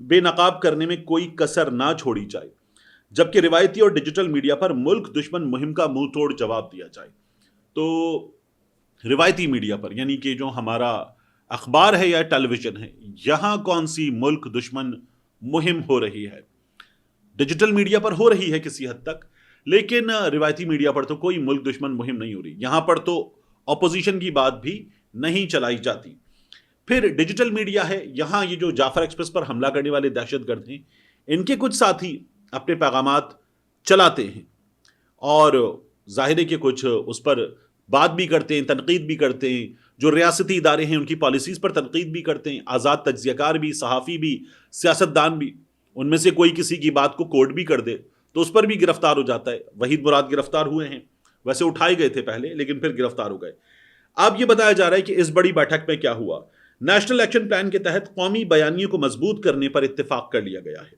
بے نقاب کرنے میں کوئی کسر نہ چھوڑی جائے، جبکہ روایتی اور ڈیجیٹل میڈیا پر ملک دشمن مہم کا منہ توڑ جواب دیا جائے۔ تو روایتی میڈیا پر یعنی کہ جو ہمارا اخبار ہے یا ٹیلی ویژن ہے، یہاں کون سی ملک دشمن مہم ہو رہی ہے؟ ڈیجیٹل میڈیا پر ہو رہی ہے کسی حد تک، لیکن روایتی میڈیا پر تو کوئی ملک دشمن مہم نہیں ہو رہی۔ یہاں پر تو اپوزیشن کی بات بھی نہیں چلائی جاتی۔ پھر ڈیجیٹل میڈیا ہے، یہاں یہ جو جعفر ایکسپریس پر حملہ کرنے والے دہشت گرد ہیں، ان کے کچھ ساتھی اپنے پیغامات چلاتے ہیں اور ظاہر ہے کہ کچھ اس پر بات بھی کرتے ہیں، تنقید بھی کرتے ہیں۔ جو ریاستی ادارے ہیں ان کی پالیسیز پر تنقید بھی کرتے ہیں، آزاد تجزیہ کار بھی، صحافی بھی، سیاستدان بھی۔ ان میں سے کوئی کسی کی بات کو کوٹ بھی کر دے تو اس پر بھی گرفتار ہو جاتا ہے۔ وحید مراد گرفتار ہوئے ہیں، ویسے اٹھائے گئے تھے پہلے لیکن پھر گرفتار ہو گئے۔ اب یہ بتایا جا رہا ہے کہ اس بڑی بیٹھک میں کیا ہوا۔ نیشنل ایکشن پلان کے تحت قومی بیانیے کو مضبوط کرنے پر اتفاق کر لیا گیا ہے۔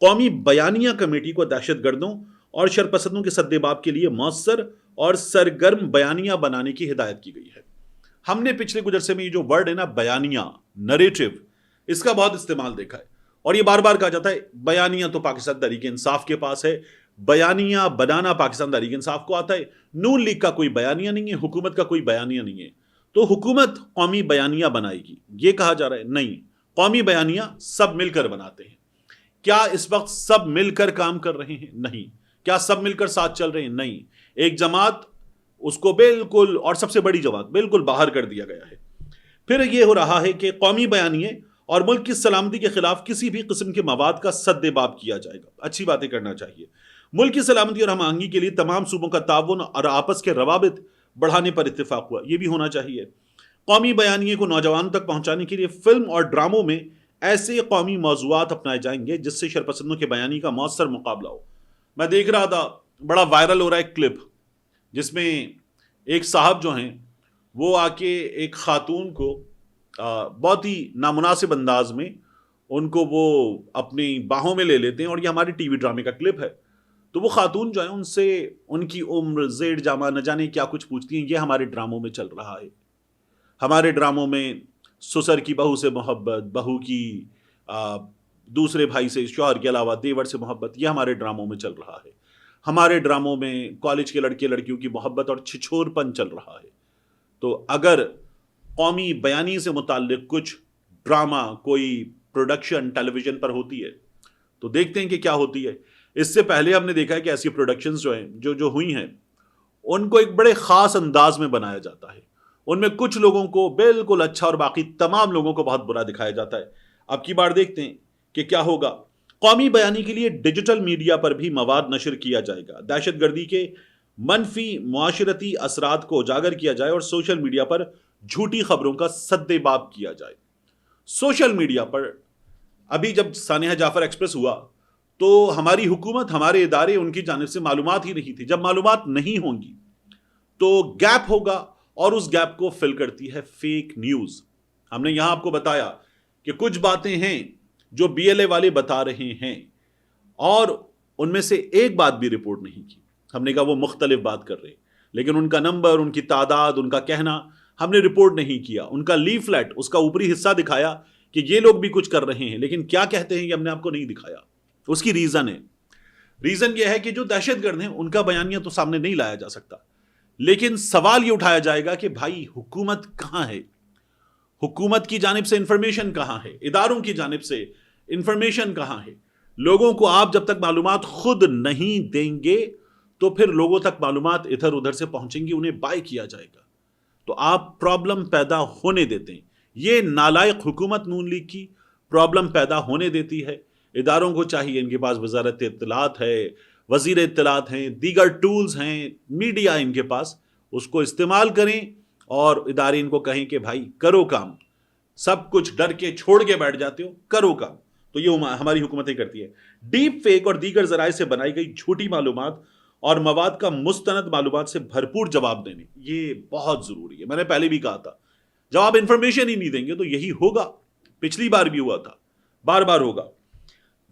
قومی بیانیہ کمیٹی کو دہشت گردوں اور شرپسندوں کے سدباب کے لیے مؤثر اور سرگرم بیانیہ بنانے کی ہدایت کی گئی ہے۔ ہم نے پچھلے کچھ عرصے میں یہ جو ورڈ ہے نا بیانیہ، نریٹو، اس کا بہت استعمال دیکھا ہے اور یہ بار بار کہا جاتا ہے بیانیہ تو پاکستان تحریک انصاف کے پاس ہے، بیانیہ بنانا پاکستان تحریک انصاف کو آتا ہے، نون لیگ کا کوئی بیانیہ نہیں ہے، حکومت کا کوئی بیانیہ نہیں ہے، تو حکومت قومی بیانیہ بنائے گی، یہ کہا جا رہا ہے۔ نہیں، قومی بیانیہ سب مل کر بناتے ہیں۔ کیا اس وقت سب مل کر کام کر رہے ہیں؟ نہیں۔ کیا سب مل کر ساتھ چل رہے ہیں؟ نہیں۔ ایک جماعت، اس کو بالکل، اور سب سے بڑی جماعت بالکل باہر کر دیا گیا ہے۔ پھر یہ ہو رہا ہے کہ قومی بیانیے اور ملک کی سلامتی کے خلاف کسی بھی قسم کے مواد کا سدباب کیا جائے گا۔ اچھی باتیں کرنا چاہیے۔ ملک کی سلامتی اور ہم آہنگی کے لیے تمام صوبوں کا تعاون اور آپس کے روابط بڑھانے پر اتفاق ہوا، یہ بھی ہونا چاہیے۔ قومی بیانیے کو نوجوانوں تک پہنچانے کے لیے فلم اور ڈراموں میں ایسے قومی موضوعات اپنائے جائیں گے جس سے شرپسندوں کے بیانی کا مؤثر مقابلہ ہو۔ میں دیکھ رہا تھا، بڑا وائرل ہو رہا ہے ایک کلپ جس میں ایک صاحب جو ہیں وہ آ کے ایک خاتون کو بہت ہی نامناسب انداز میں ان کو وہ اپنی باہوں میں لے لیتے ہیں، اور یہ ہمارے ٹی وی ڈرامے کا کلپ ہے۔ تو وہ خاتون جو ہے ان سے ان کی عمر، زیڑ جامہ، نہ جانے کیا کچھ پوچھتی ہیں۔ یہ ہمارے ڈراموں میں چل رہا ہے۔ ہمارے ڈراموں میں سسر کی بہو سے محبت، بہو کی دوسرے بھائی سے، شوہر کے علاوہ دیور سے محبت، یہ ہمارے ڈراموں میں چل رہا ہے۔ ہمارے ڈراموں میں کالج کے لڑکے لڑکیوں کی محبت اور چھچھور پن چل رہا ہے۔ تو اگر قومی بیانی سے متعلق کچھ ڈرامہ، کوئی پروڈکشن ٹیلی ویژن پر ہوتی ہے تو دیکھتے ہیں کہ کیا ہوتی ہے۔ اس سے پہلے ہم نے دیکھا ہے کہ ایسی پروڈکشنز جو ہیں جو ہوئی ہیں ان کو ایک بڑے خاص انداز میں بنایا جاتا ہے۔ ان میں کچھ لوگوں کو بالکل اچھا اور باقی تمام لوگوں کو بہت برا دکھایا جاتا ہے۔ اب کی بار دیکھتے ہیں کہ کیا ہوگا۔ قومی بیانی کے لیے ڈیجیٹل میڈیا پر بھی مواد نشر کیا جائے گا۔ دہشت گردی کے منفی معاشرتی اثرات کو اجاگر کیا جائے اور سوشل میڈیا پر جھوٹی خبروں کا سدباب کیا جائے۔ سوشل میڈیا پر ابھی جب سانحہ جعفر ایکسپریس ہوا تو ہماری حکومت، ہمارے ادارے، ان کی جانب سے معلومات ہی نہیں تھی۔ جب معلومات نہیں ہوں گی تو گیپ ہوگا اور اس گیپ کو فل کرتی ہے فیک نیوز۔ ہم نے یہاں آپ کو بتایا کہ کچھ باتیں ہیں جو بی ایل اے والے بتا رہے ہیں اور ان میں سے ایک بات بھی رپورٹ نہیں کی۔ ہم نے کہا وہ مختلف بات کر رہے ہیں، لیکن ان کا نمبر، ان کی تعداد، ان کا کہنا ہم نے رپورٹ نہیں کیا۔ ان کا لیفلیٹ، اس کا اوپری حصہ دکھایا کہ یہ لوگ بھی کچھ کر رہے ہیں، لیکن کیا کہتے ہیں یہ ہم نے آپ کو نہیں دکھایا۔ اس کی ریزن ہے، ریزن یہ ہے کہ جو دہشت گرد ہیں ان کا بیانیہ تو سامنے نہیں لایا جا سکتا، لیکن سوال یہ اٹھایا جائے گا کہ بھائی حکومت کہاں ہے؟ حکومت کی جانب سے انفارمیشن کہاں ہے؟ اداروں کی جانب سے انفارمیشن کہاں ہے؟ لوگوں کو آپ جب تک معلومات خود نہیں دیں گے تو پھر لوگوں تک معلومات ادھر ادھر سے پہنچیں گی، انہیں بائی کیا جائے گا، تو آپ پرابلم پیدا ہونے دیتے ہیں۔ یہ نالائق حکومت نون لیگ کی پرابلم پیدا ہونے دیتی ہے۔ اداروں کو چاہیے، ان کے پاس وزارت اطلاعات ہے، وزیر اطلاعات ہیں، دیگر ٹولز ہیں، میڈیا ان کے پاس، اس کو استعمال کریں اور ادارے ان کو کہیں کہ بھائی کرو کام، سب کچھ ڈر کے چھوڑ کے بیٹھ جاتے ہو، کرو کام۔ تو یہ ہماری حکومتیں کرتی ہے۔ ڈیپ فیک اور دیگر ذرائع سے بنائی گئی جھوٹی معلومات اور مواد کا مستند معلومات سے بھرپور جواب دینے، یہ بہت ضروری ہے۔ میں نے پہلے بھی کہا تھا، جب آپ انفارمیشن ہی نہیں دیں گے تو یہی ہوگا، پچھلی بار بھی ہوا تھا، بار بار ہوگا۔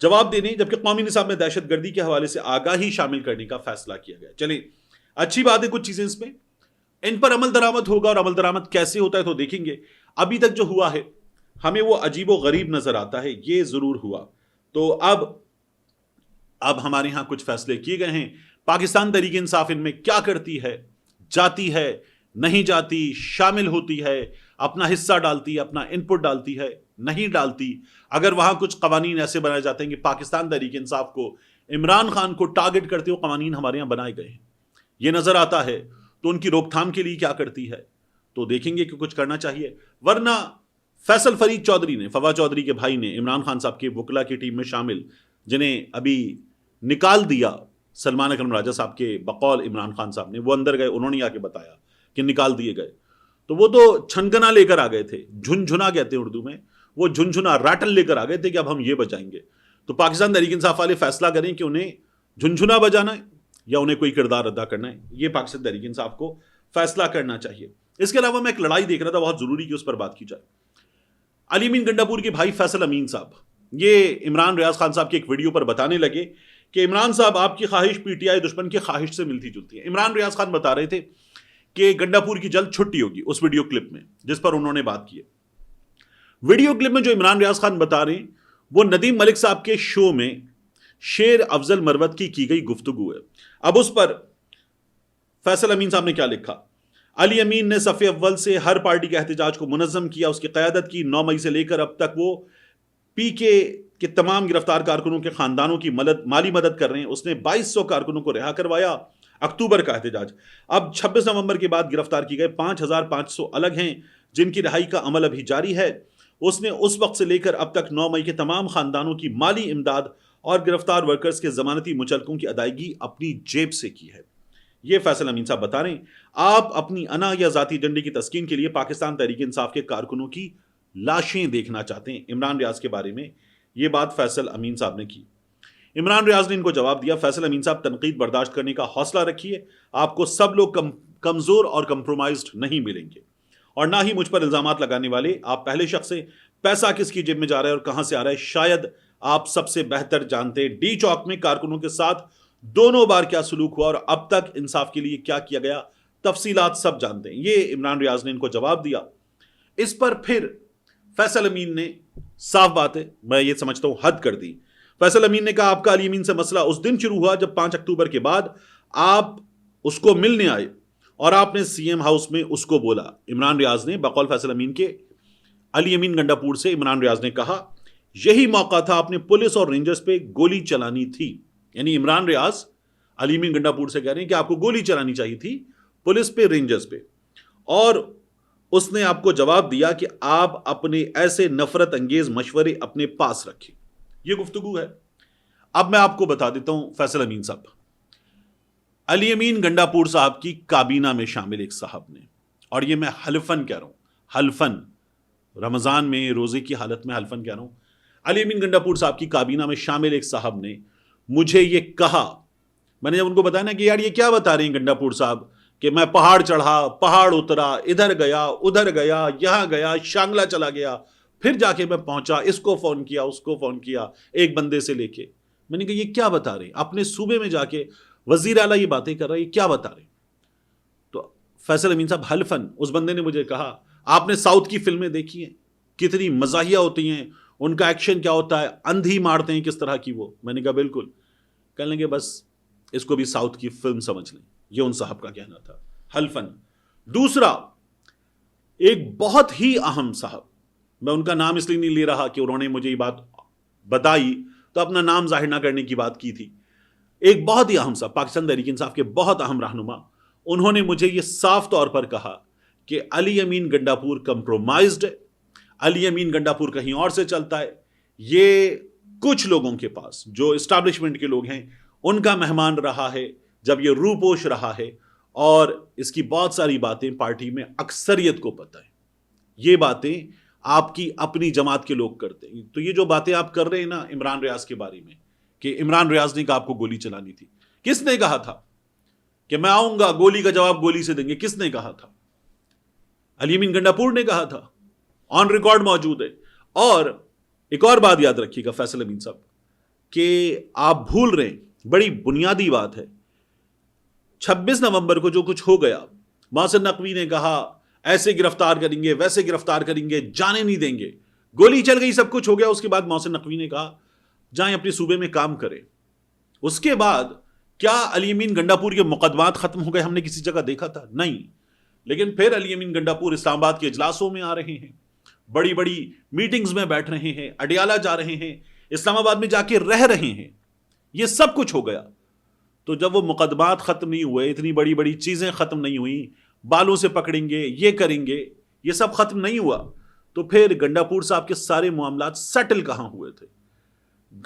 جواب دینے، جبکہ قومی نصاب میں دہشت گردی کے حوالے سے آگاہی شامل کرنے کا فیصلہ کیا گیا۔ چلیں، اچھی بات ہے، کچھ چیزیں اس میں ان پر عمل درآمد ہوگا، اور عمل درآمد کیسے ہوتا ہے تو دیکھیں گے۔ ابھی تک جو ہوا ہے ہمیں وہ عجیب و غریب نظر آتا ہے، یہ ضرور ہوا۔ تو اب ہمارے ہاں کچھ فیصلے کیے گئے ہیں۔ پاکستان تحریک انصاف ان میں کیا کرتی ہے؟ جاتی ہے، نہیں جاتی، شامل ہوتی ہے، اپنا حصہ ڈالتی ہے، اپنا ان پٹ ڈالتی ہے، نہیں ڈالتی۔ اگر وہاں کچھ قوانین ایسے بنائے جاتے ہیں کہ پاکستان تحریک انصاف کو، عمران خان کو ٹارگٹ کرتے ہوئے قوانین ہمارے یہاں بنائے گئے ہیں، یہ نظر آتا ہے، تو ان کی روک تھام کے لیے کیا کرتی ہے؟ تو دیکھیں گے کہ کچھ کرنا چاہیے۔ ورنہ فیصل فرید چودھری نے، فواد چودھری کے بھائی نے، عمران خان صاحب کے وکلا کی ٹیم میں شامل، جنہیں ابھی نکال دیا سلمان اکرم راجہ صاحب کے بقول عمران خان صاحب نے، وہ اندر گئے، انہوں نے آ کے بتایا کہ نکال دیے گئے، تو وہ تو چھنگنا لے کر آ گئے تھے، جھنجھنا کہتے ہیں اردو میں، وہ جھنجھنا راٹل لے کر آ گئے تھے کہ اب ہم یہ بجائیں گے۔ تو پاکستان تحریک انصاف والے فیصلہ کریں کہ انہیں جھنجھنا بجانا ہے یا انہیں کوئی کردار ادا کرنا ہے، یہ پاکستان تحریک انصاف کو فیصلہ کرنا چاہیے۔ اس کے علاوہ میں ایک لڑائی دیکھ رہا تھا، بہت ضروری کہ اس پر بات کی جائے۔ علی امین گنڈاپور کے بھائی فیصل امین صاحب، یہ عمران ریاض خان صاحب کی ایک ویڈیو پر بتانے لگے کہ عمران صاحب آپ کی خواہش پی ٹی آئی دشمن کی خواہش سے ملتی جلتی ہے۔ عمران ریاض خان بتا رہے تھے کہ گنڈاپور کی جلد چھٹی ہوگی، اس ویڈیو کلپ میں جس پر انہوں نے بات کی ہے۔ ویڈیو کلپ میں جو عمران ریاض خان بتا رہے ہیں وہ ندیم ملک صاحب کے شو میں شیر افضل مروت کی گئی گفتگو ہے۔ اب اس پر فیصل امین صاحب نے کیا لکھا؟ علی امین نے صف اول سے ہر پارٹی کے احتجاج کو منظم کیا، اس کی قیادت کی۔ 9 مئی سے لے کر اب تک وہ پی کے تمام گرفتار کارکنوں کے خاندانوں کی مالی مدد کر رہے ہیں۔ اس نے 2200 کارکنوں کو رہا کروایا۔ اکتوبر کا احتجاج، اب 26 نومبر کے بعد گرفتار کی گئے 5500 الگ ہیں جن کی رہائی کا عمل ابھی جاری ہے۔ اس نے اس وقت سے لے کر اب تک 9 مئی کے تمام خاندانوں کی مالی امداد اور گرفتار ورکرز کے ضمانتی مچلکوں کی ادائیگی اپنی جیب سے کی ہے۔ یہ فیصل امین صاحب بتا رہے ہیں۔ آپ اپنی انا یا ذاتی ایجنڈے کی تسکین کے لیے پاکستان تحریک انصاف کے کارکنوں کی لاشیں دیکھنا چاہتے ہیں۔ عمران ریاض کے بارے میں یہ بات فیصل امین صاحب نے کی۔ عمران ریاض نے ان کو جواب دیا، فیصل امین صاحب تنقید برداشت کرنے کا حوصلہ رکھیے، آپ کو سب لوگ کمزور اور کمپرومائزڈ نہیں ملیں گے، اور نہ ہی مجھ پر الزامات لگانے والے۔ آپ پہلے شخص ہیں، پیسہ کس کی جیب میں جا رہا ہے اور کہاں سے آ رہا ہے شاید آپ سب سے بہتر جانتے ہیں۔ ڈی چوک میں کارکنوں کے ساتھ دونوں بار کیا سلوک ہوا اور اب تک انصاف کے لیے کیا کیا گیا، تفصیلات سب جانتے ہیں۔ یہ عمران ریاض نے ان کو جواب دیا۔ اس پر پھر فیصل امین نے صاف بات ہے، میں یہ سمجھتا ہوں حد کر دی۔ فیصل امین نے کہا آپ کا علی امین سے مسئلہ اس دن شروع ہوا جب 5 اکتوبر کے بعد آپ اس کو ملنے آئے اور آپ نے سی ایم ہاؤس میں اس کو بولا۔ عمران ریاض نے بقول فیصل امین کے علی امین گنڈاپور سے عمران ریاض نے کہا یہی موقع تھا، آپ نے پولیس اور رینجرز پہ گولی چلانی تھی۔ یعنی عمران ریاض علی امین گنڈاپور سے کہہ رہے ہیں کہ آپ کو گولی چلانی چاہیے تھی پولیس پہ، رینجرز پہ، اور اس نے آپ کو جواب دیا کہ آپ اپنے ایسے نفرت انگیز مشورے اپنے پاس رکھیں۔ یہ گفتگو ہے۔ اب میں آپ کو بتا دیتا ہوں فیصل امین صاحب، علی امین گنڈاپور صاحب کی کابینہ میں شامل ایک صاحب نے، اور یہ میں حلفن کہہ رہا ہوں، حلفن، رمضان میں روزے کی حالت میں حلفن کہہ رہا ہوں، علی امین گنڈاپور صاحب کی کابینہ میں شامل ایک صاحب نے مجھے یہ کہا، میں نے جب ان کو بتایا نا کہ یار یہ کیا بتا رہے ہیں گنڈاپور صاحب، کہ میں پہاڑ چڑھا، پہاڑ اترا، ادھر گیا ادھر گیا، یہاں گیا، شانگلہ چلا گیا، پھر جا کے میں پہنچا، اس کو فون کیا، اس کو فون کیا، ایک بندے سے لے کے۔ میں نے کہا یہ کیا بتا رہے ہیں، اپنے صوبے میں جا کے وزیر اعلیٰ یہ باتیں کر رہا ہے، یہ کیا بتا رہے ہیں؟ تو فیصل امین صاحب حلفن، اس بندے نے مجھے کہا آپ نے ساؤتھ کی فلمیں دیکھی ہیں، کتنی مزاحیہ ہوتی ہیں، ان کا ایکشن کیا ہوتا ہے، اندھی مارتے ہیں کس طرح کی وہ۔ میں نے کہا بالکل، کہنے لگے بس اس کو بھی ساؤتھ کی فلم سمجھ لیں۔ یہ ان صاحب کا کہنا تھا، حلفن۔ دوسرا ایک بہت ہی اہم صاحب، میں ان کا نام اس لیے نہیں لے رہا کہ انہوں نے مجھے یہ بات بتائی تو اپنا نام ظاہر نہ کرنے کی بات کی تھی، ایک بہت ہی اہم صاحب، پاکستان تحریک انصاف کے بہت اہم رہنما، انہوں نے مجھے یہ صاف طور پر کہا کہ علی امین گنڈاپور کمپرومائزڈ ہے، علی امین گنڈاپور کہیں اور سے چلتا ہے، یہ کچھ لوگوں کے پاس جو اسٹیبلشمنٹ کے لوگ ہیں ان کا مہمان رہا ہے جب یہ روپوش رہا ہے، اور اس کی بہت ساری باتیں پارٹی میں اکثریت کو پتہ ہے، یہ باتیں آپ کی اپنی جماعت کے لوگ کرتے ہیں۔ تو یہ جو باتیں آپ کر رہے ہیں نا عمران ریاض کے بارے میں، کہ عمران ریاض نے کہا آپ کو گولی چلانی تھی، کس نے کہا تھا کہ میں آؤں گا گولی کا جواب گولی سے دیں گے؟ کس نے کہا تھا؟ علی امین گنڈاپور نے کہا تھا، آن ریکارڈ موجود ہے۔ اور ایک اور بات یاد رکھیے گا فیصل امین صاحب، کہ آپ بھول رہے ہیں، بڑی بنیادی بات ہے، 26 نومبر کو جو کچھ ہو گیا، محسن نقوی نے کہا ایسے گرفتار کریں گے، ویسے گرفتار کریں گے، جانے نہیں دیں گے، گولی چل گئی، سب کچھ ہو گیا. اس کے بعد محسن نقوی نے کہا جائیں اپنے صوبے میں کام کریں. اس کے بعد کیا علی امین گنڈا پور کے مقدمات ختم ہو گئے؟ ہم نے کسی جگہ دیکھا تھا؟ نہیں. لیکن پھر علی امین گنڈا پور اسلام آباد کے اجلاسوں میں آ رہے ہیں، بڑی بڑی میٹنگز میں بیٹھ رہے ہیں، اڈیالہ جا رہے ہیں، اسلام آباد میں جا کے رہ رہے ہیں. یہ سب کچھ ہو گیا. تو جب وہ مقدمات ختم نہیں ہوئے، اتنی بڑی بڑی چیزیں ختم نہیں ہوئیں، بالوں سے پکڑیں گے، یہ کریں گے، یہ سب ختم نہیں ہوا، تو پھر گنڈا پور صاحب کے سارے معاملات سیٹل کہاں ہوئے تھے؟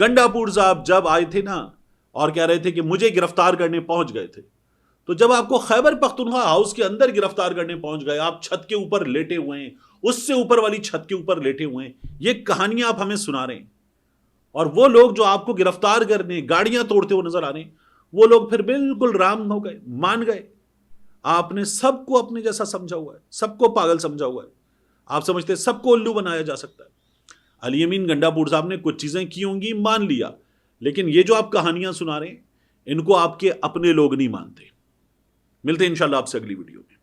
گنڈا پور صاحب جب آئے تھے نا اور کہہ رہے تھے کہ مجھے گرفتار کرنے پہنچ گئے تھے، تو جب آپ کو خیبر پختونخوا ہاؤس کے اندر گرفتار کرنے پہنچ گئے، آپ چھت کے اوپر لیٹے ہوئے ہیں، اس سے اوپر والی چھت کے اوپر لیٹے ہوئے ہیں، یہ کہانیاں آپ ہمیں سنا رہے ہیں. اور وہ لوگ جو آپ کو گرفتار کرنے گاڑیاں توڑتے ہوئے نظر آ رہے ہیں، وہ لوگ پھر بالکل رام ہو گئے، مان گئے. آپ نے سب کو اپنے جیسا سمجھا ہوا ہے، سب کو پاگل سمجھا ہوا ہے. آپ سمجھتے ہیں سب کو الو بنایا جا سکتا ہے. علی امین گنڈا پور صاحب نے کچھ چیزیں کی ہوں گی، مان لیا، لیکن یہ جو آپ کہانیاں سنا رہے ہیں ان کو آپ کے اپنے لوگ نہیں مانتے. ملتے ہیں انشاءاللہ آپ سے اگلی ویڈیو میں.